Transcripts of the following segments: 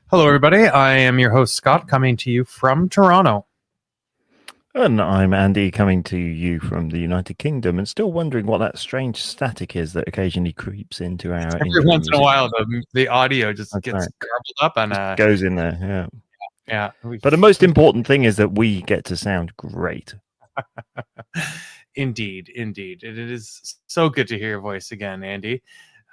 Hello, everybody. I am your host, Scott, coming to you from Toronto. And I'm Andy, coming to you from the United Kingdom, and still wondering what that strange static is that occasionally creeps into our Every intro once in a music. while, the audio just That's gets right. garbled up, and Just goes in there, yeah. But the most important thing is that we get to sound great. Indeed. It is so good to hear your voice again, Andy.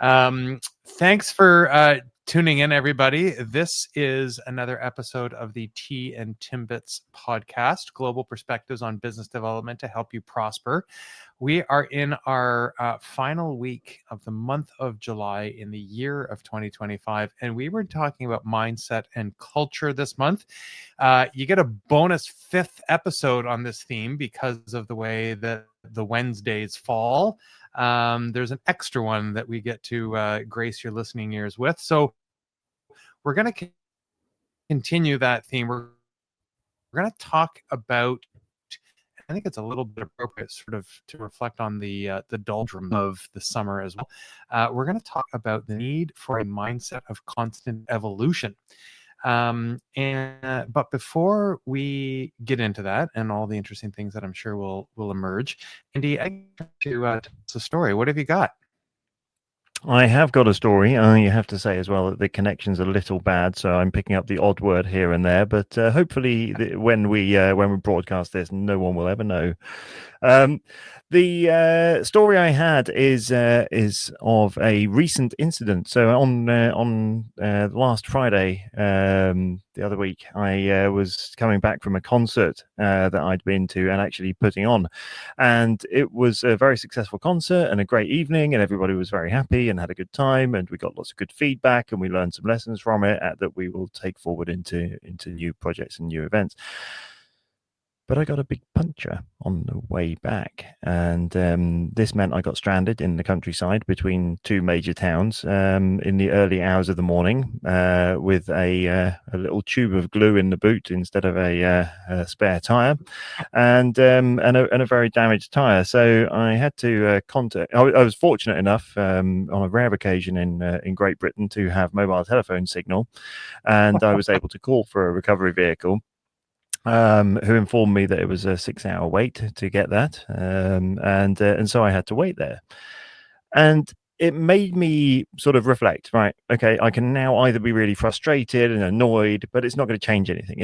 Thanks for tuning in, everybody. This is another episode of the T and Timbits podcast, Global Perspectives on Business Development to help you prosper. We are in our final week of the month of July in the year of 2025, and we were talking about mindset and culture this month. You get a bonus fifth episode on this theme because of the way that the Wednesdays fall. There's an extra one that we get to grace your listening ears with. So we're going to continue that theme. We're going to talk about, I think it's a little bit appropriate sort of to reflect on the doldrum of the summer as well. We're going to talk about the need for a mindset of constant evolution. But before we get into that and all the interesting things that I'm sure will emerge, Andy, I to tell us a story. What have you got? I have got a story. You have to say as well that the connection's a little bad, so I'm picking up the odd word here and there. But hopefully, when we broadcast this, no one will ever know. The story I had is of a recent incident. So on last Friday, the other week, I was coming back from a concert that I'd been to and actually putting on, and it was a very successful concert and a great evening, and everybody was very happy and had a good time, and we got lots of good feedback, and we learned some lessons from it that we will take forward into new projects and new events. But I got a big puncture on the way back, and this meant I got stranded in the countryside between two major towns in the early hours of the morning with a little tube of glue in the boot instead of a spare tire, and a very damaged tire. So I had to contact. I was fortunate enough on a rare occasion in Great Britain to have mobile telephone signal, and I was able to call for a recovery vehicle. Who informed me that it was a 6-hour wait to get that, and so I had to wait there, and it made me sort of reflect. Right, okay, I can now either be really frustrated and annoyed, but it's not going to change anything.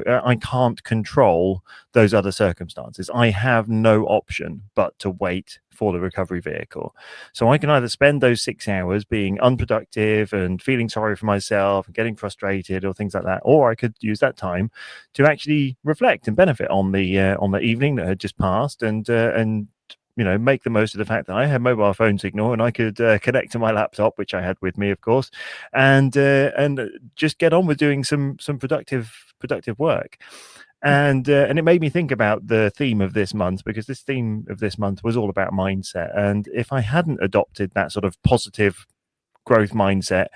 I can't control those other circumstances. I have no option but to wait for the recovery vehicle. So I can either spend those 6 hours being unproductive and feeling sorry for myself and getting frustrated or things like that, or I could use that time to actually reflect and benefit on the evening that had just passed, and make the most of the fact that I had mobile phone signal and I could connect to my laptop, which I had with me, of course, and just get on with doing some productive work. And it made me think about the theme of this month, because this theme of this month was all about mindset. And if I hadn't adopted that sort of positive growth mindset,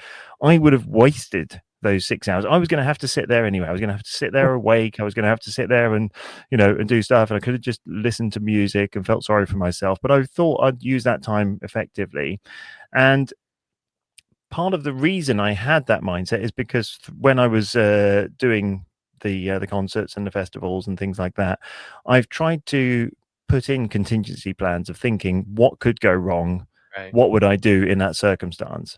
I would have wasted those 6 hours. I was going to have to sit there anyway. I was going to have to sit there awake. I was going to have to sit there and do stuff. And I could have just listened to music and felt sorry for myself. But I thought I'd use that time effectively. And part of the reason I had that mindset is because when I was doing the concerts and the festivals and things like that, I've tried to put in contingency plans of thinking what could go wrong. Right. What would I do in that circumstance?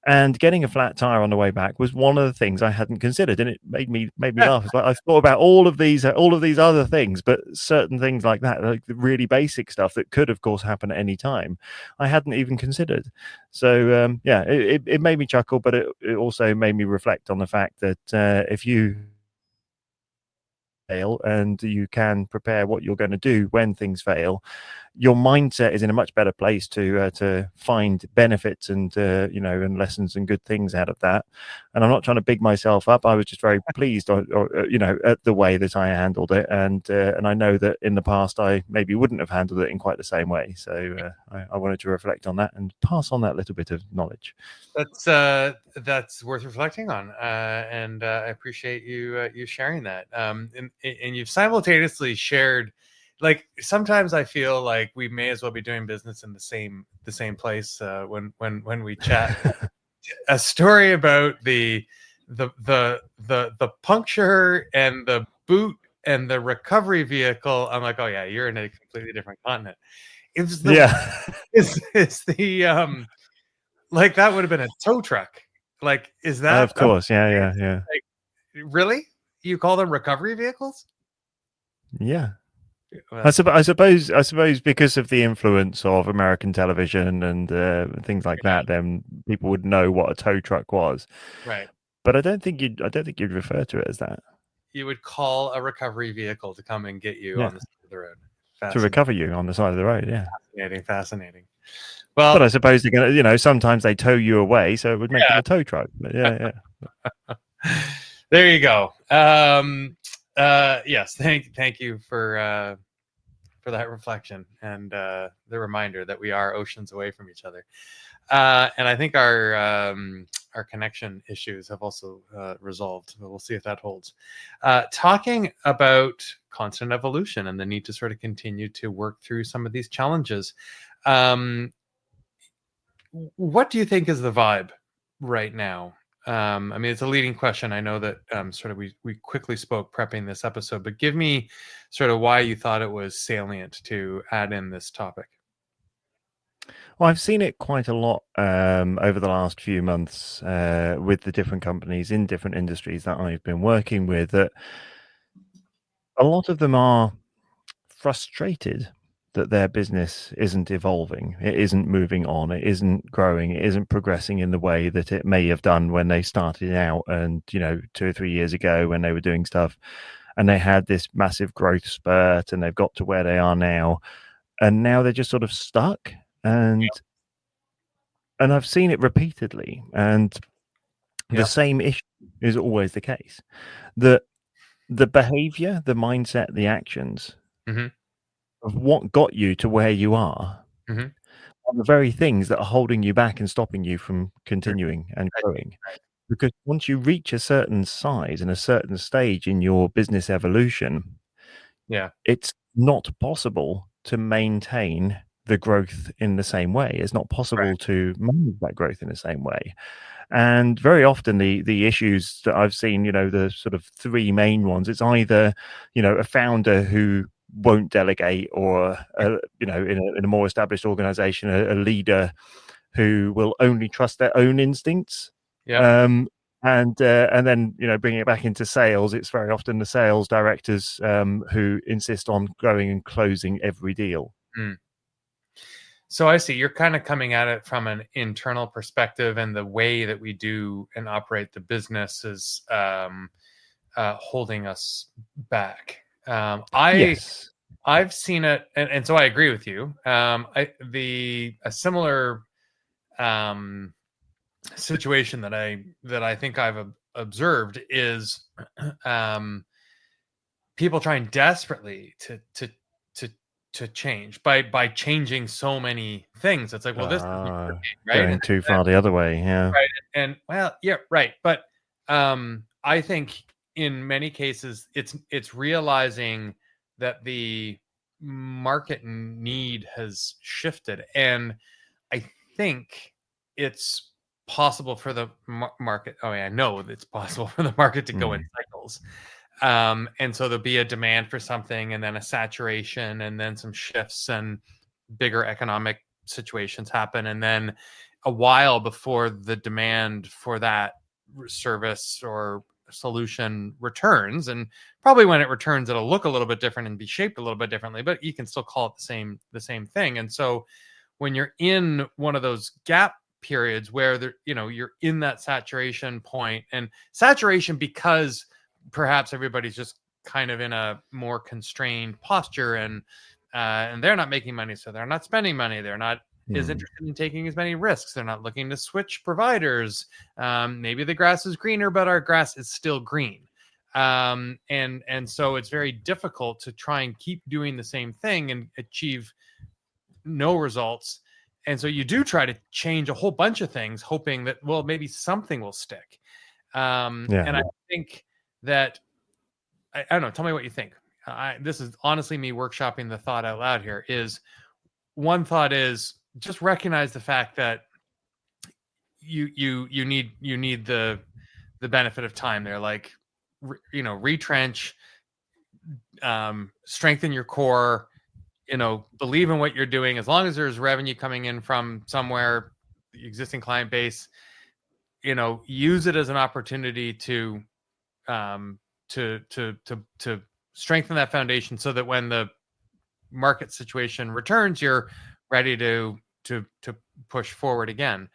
And getting a flat tire on the way back was one of the things I hadn't considered, and it made me laugh. It's like I thought about all of these other things, but certain things like that, like the really basic stuff that could, of course, happen at any time, I hadn't even considered. So it made me chuckle, but it also made me reflect on the fact that if you fail and you can prepare what you're going to do when things fail, your mindset is in a much better place to find benefits and and lessons and good things out of that. And I'm not trying to big myself up. I was just very pleased at the way that I handled it, and I know that in the past I maybe wouldn't have handled it in quite the same way. So I wanted to reflect on that and pass on that little bit of knowledge. That's worth reflecting on, and I appreciate you sharing that. And you've simultaneously shared, like, sometimes I feel like we may as well be doing business in the same place when we chat. A story about the the puncture and the boot and the recovery vehicle, I'm like, oh yeah, you're in a completely different continent. It's the is the like that would have been a tow truck. Like, is that of course, yeah. like, really? You call them recovery vehicles? Yeah. Well, I suppose because of the influence of American television and things like that, then people would know what a tow truck was. right. But I don't think you'd refer to it as that. You would call a recovery vehicle to come and get you Yeah, on the side of the road. to recover you on the side of the road. Yeah. Fascinating. Well, But I suppose they're gonna, sometimes they tow you away, so it would make it a tow truck. But yeah. There you go. Yes, thank you for that reflection and the reminder that we are oceans away from each other. And I think our connection issues have also resolved. We'll see if that holds. Talking about constant evolution and the need to sort of continue to work through some of these challenges. What do you think is the vibe right now? I mean, it's a leading question. I know that sort of we quickly spoke prepping this episode, but give me sort of why you thought it was salient to add in this topic. Well, I've seen it quite a lot over the last few months with the different companies in different industries that I've been working with, that a lot of them are frustrated that their business isn't evolving, it isn't moving on, it isn't growing, it isn't progressing in the way that it may have done when they started out and, 2 or 3 years ago when they were doing stuff and they had this massive growth spurt and they've got to where they are now. And now they're just sort of stuck. And I've seen it repeatedly. And the same issue is always the case. The behavior, the mindset, the actions of what got you to where you are are the very things that are holding you back and stopping you from continuing and growing. Because once you reach a certain size and a certain stage in your business evolution, it's not possible to maintain the growth in the same way. It's not possible to manage that growth in the same way. And very often the issues that I've seen, the sort of three main ones, it's either, a founder who won't delegate, or in a more established organization, a leader who will only trust their own instincts. And then bringing it back into sales, it's very often the sales directors who insist on going and closing every deal. So I see you're kind of coming at it from an internal perspective, and the way that we do and operate the business is holding us back. I've seen it, and so I agree with you. A similar situation that I think I've observed is people trying desperately to change by changing so many things. It's like, well, this isn't working, right? Going too far the other way, yeah. Right, and well, yeah, right. But I think in many cases, it's realizing that the market need has shifted, and I think it's possible for the market. Oh, yeah, I know it's possible for the market to go in cycles. And so there'll be a demand for something, and then a saturation, and then some shifts, and bigger economic situations happen, and then a while before the demand for that service or solution returns. And probably when it returns, it'll look a little bit different and be shaped a little bit differently, but you can still call it the same thing. And so when you're in one of those gap periods where you're in that saturation point, and saturation because perhaps everybody's just kind of in a more constrained posture, and they're not making money, so they're not spending money, they're not is interested in taking as many risks, they're not looking to switch providers. Maybe the grass is greener, but our grass is still green. And so it's very difficult to try and keep doing the same thing and achieve no results. And so you do try to change a whole bunch of things, hoping that, well, maybe something will stick. And I think that, I don't know, tell me what you think. This is honestly me workshopping the thought out loud here. Is one thought is just recognize the fact that you need the the benefit of time. They're like, retrench, strengthen your core, believe in what you're doing. As long as there's revenue coming in from somewhere, the existing client base, use it as an opportunity to strengthen that foundation, so that when the market situation returns, you're ready to push forward again.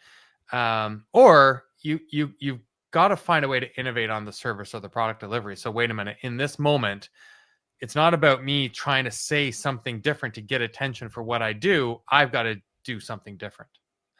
Or you've got to find a way to innovate on the service or the product delivery. So wait a minute, in this moment, it's not about me trying to say something different to get attention for what I do. I've got to do something different.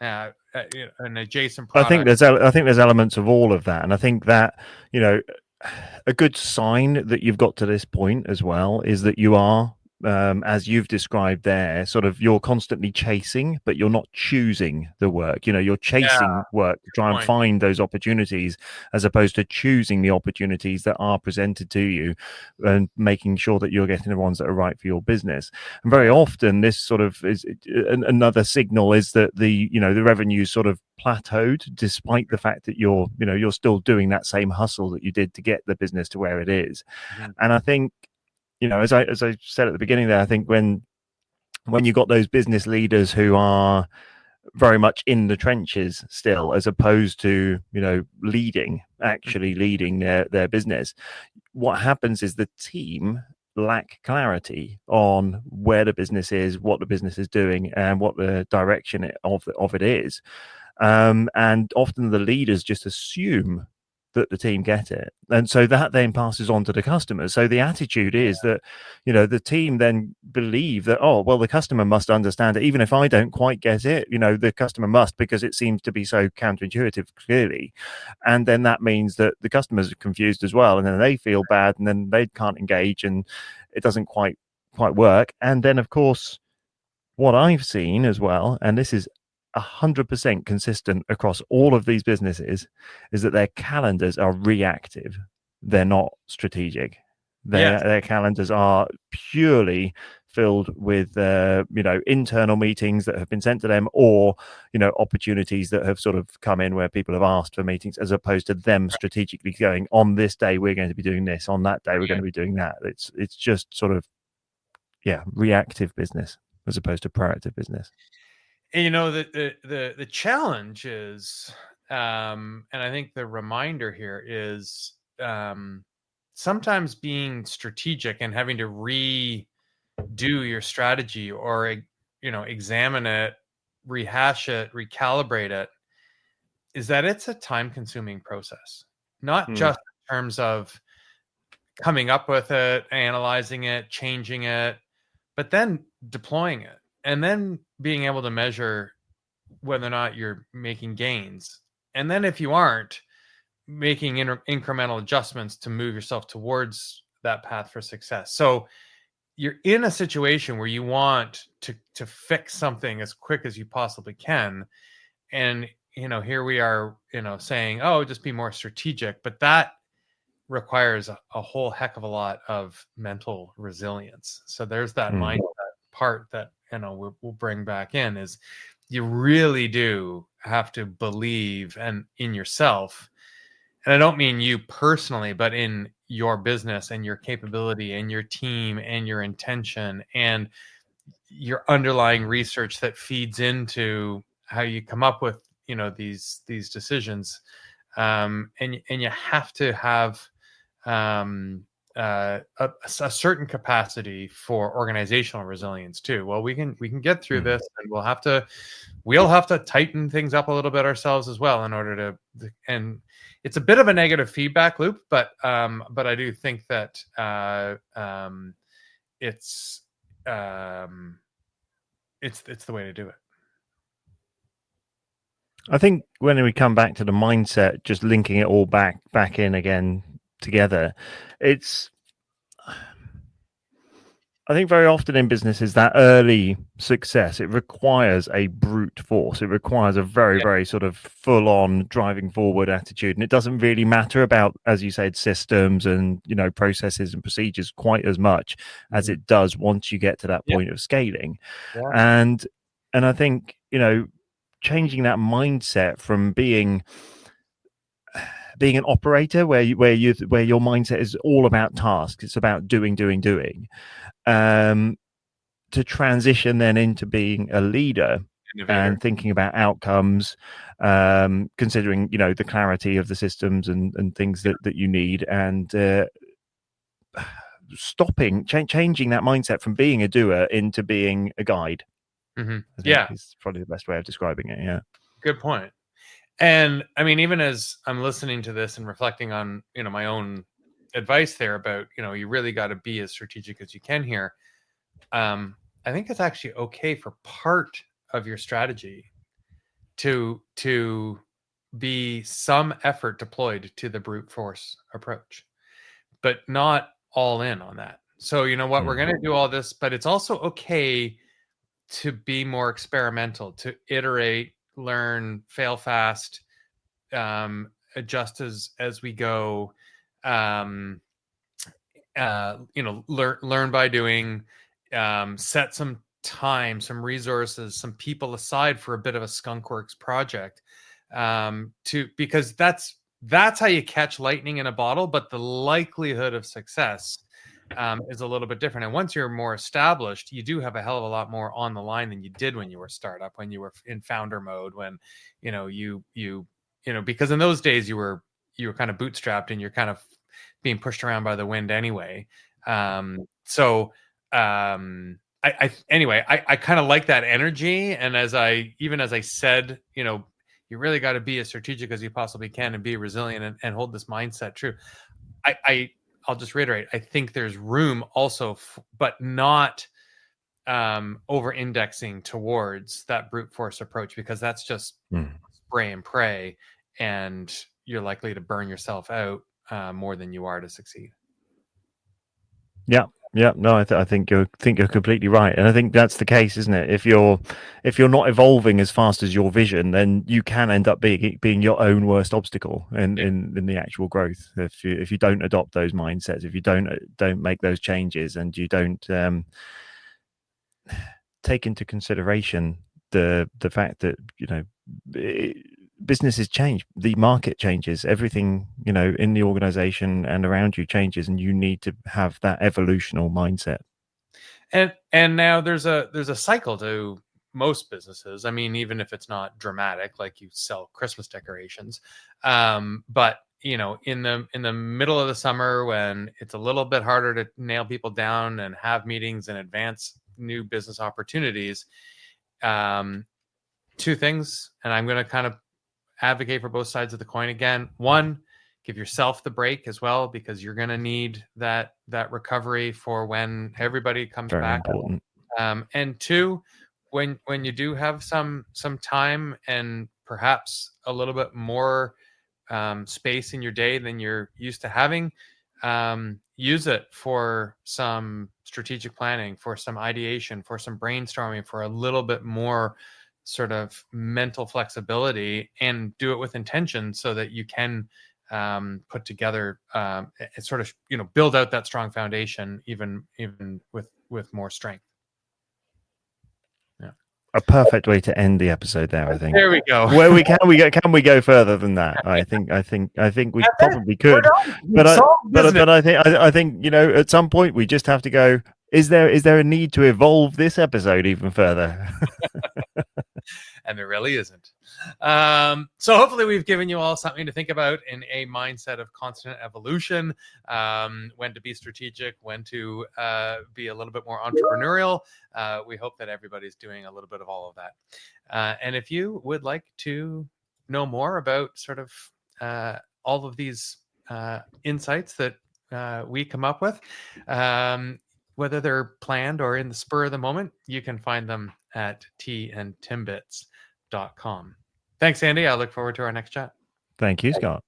An adjacent product. I think there's elements of all of that, and I think that a good sign that you've got to this point as well is that you are, as you've described there, sort of you're constantly chasing, but you're not choosing the work. You're chasing work to try and find those opportunities, as opposed to choosing the opportunities that are presented to you and making sure that you're getting the ones that are right for your business. And very often this sort of is another signal, is that the revenue sort of plateaued, despite the fact that you're still doing that same hustle that you did to get the business to where it is. Mm-hmm. And I think, as I said at the beginning there, I think when you got those business leaders who are very much in the trenches still, as opposed to actually leading their business, what happens is the team lack clarity on where the business is, what the business is doing, and what the direction of it is. And often the leaders just assume that the team get it, and so that then passes on to the customers. So the attitude is that the team then believe that, oh well, the customer must understand it, even if I don't quite get it. The customer must, because it seems to be so counterintuitive clearly, and then that means that the customers are confused as well, and then they feel bad, and then they can't engage, and it doesn't quite work. And then of course, what I've seen as well, and this is 100% consistent across all of these businesses, is that their calendars are reactive. They're not strategic. Their calendars are purely filled with internal meetings that have been sent to them, or opportunities that have sort of come in where people have asked for meetings, as opposed to them strategically going, on this day we're going to be doing this, on that day we're going to be doing that. It's just sort of reactive business as opposed to proactive business. And the challenge is, and I think the reminder here is, sometimes being strategic and having to redo your strategy, or examine it, rehash it, recalibrate it, is that it's a time-consuming process. Not just in terms of coming up with it, analyzing it, changing it, but then deploying it, and then being able to measure whether or not you're making gains. And then if you aren't, making incremental adjustments to move yourself towards that path for success. So you're in a situation where you want to fix something as quick as you possibly can. And, here we are, saying, oh, just be more strategic. But that requires a whole heck of a lot of mental resilience. So there's that mindset part that we'll bring back in, is you really do have to believe in yourself. And I don't mean you personally, but in your business and your capability and your team and your intention and your underlying research that feeds into how you come up with these decisions. And you have to have a certain capacity for organizational resilience too. Well, we can get through this, and we'll have to tighten things up a little bit ourselves as well in order to. And it's a bit of a negative feedback loop, but I do think that it's the way to do it. I think when we come back to the mindset, just linking it all back in again together, I think very often in businesses, that early success, it requires a brute force. It requires a very, very sort of full-on driving forward attitude. And it doesn't really matter about, as you said, systems and, processes and procedures quite as much as it does once you get to that point of scaling. Yeah. And I think, changing that mindset from being being an operator where your mindset is all about tasks, it's about doing, to transition then into being a leader and thinking about outcomes, considering the clarity of the systems and things that you need, and changing that mindset from being a doer into being a guide. Mm-hmm. I think is probably the best way of describing it. Yeah, good point. And I mean, even as I'm listening to this and reflecting on my own advice there about you really got to be as strategic as you can here. I think it's actually okay for part of your strategy to be some effort deployed to the brute force approach, but not all in on that. So we're going to do all this, but it's also okay to be more experimental, to iterate, learn, fail fast, adjust as we go, learn by doing, set some time, some resources, some people aside for a bit of a skunkworks project, because that's how you catch lightning in a bottle, but the likelihood of success is a little bit different. And once you're more established, you do have a hell of a lot more on the line than you did when you were startup, when you were in founder mode, when because in those days you were kind of bootstrapped and you're kind of being pushed around by the wind anyway. I kind of like that energy. And as I said, you really got to be as strategic as you possibly can and be resilient and hold this mindset true. I'll just reiterate, I think there's room also, but not over indexing towards that brute force approach, because that's just spray and pray, and you're likely to burn yourself out more than you are to succeed. Yeah, no, I think you're completely right, and I think that's the case, isn't it? If you're not evolving as fast as your vision, then you can end up being your own worst obstacle in the actual growth. If you don't adopt those mindsets, if you don't make those changes, and you don't take into consideration the fact that businesses change, the market changes, everything in the organization and around you changes, and you need to have that evolutional mindset. And now there's a cycle to most businesses. I mean, even if it's not dramatic, like you sell Christmas decorations, but in the middle of the summer, when it's a little bit harder to nail people down and have meetings and advance new business opportunities, two things, and I'm going to kind of advocate for both sides of the coin again. One, give yourself the break as well, because you're going to need that recovery for when everybody comes back. Important. And two, when you do have some time and perhaps a little bit more space in your day than you're used to having, use it for some strategic planning, for some ideation, for some brainstorming, for a little bit more sort of mental flexibility, and do it with intention so that you can put together sort of build out that strong foundation even with more strength. Yeah, a perfect way to end the episode there, I think. There we go. Where can we go further than that? I think we probably could, but I think at some point we just have to go, is there a need to evolve this episode even further? And there really isn't. So hopefully we've given you all something to think about in a mindset of constant evolution, when to be strategic, when to be a little bit more entrepreneurial. We hope that everybody's doing a little bit of all of that. And if you would like to know more about sort of all of these insights that we come up with, whether they're planned or in the spur of the moment, you can find them at tandtimbits.com. Thanks, Andy. I look forward to our next chat. Thank you, Scott.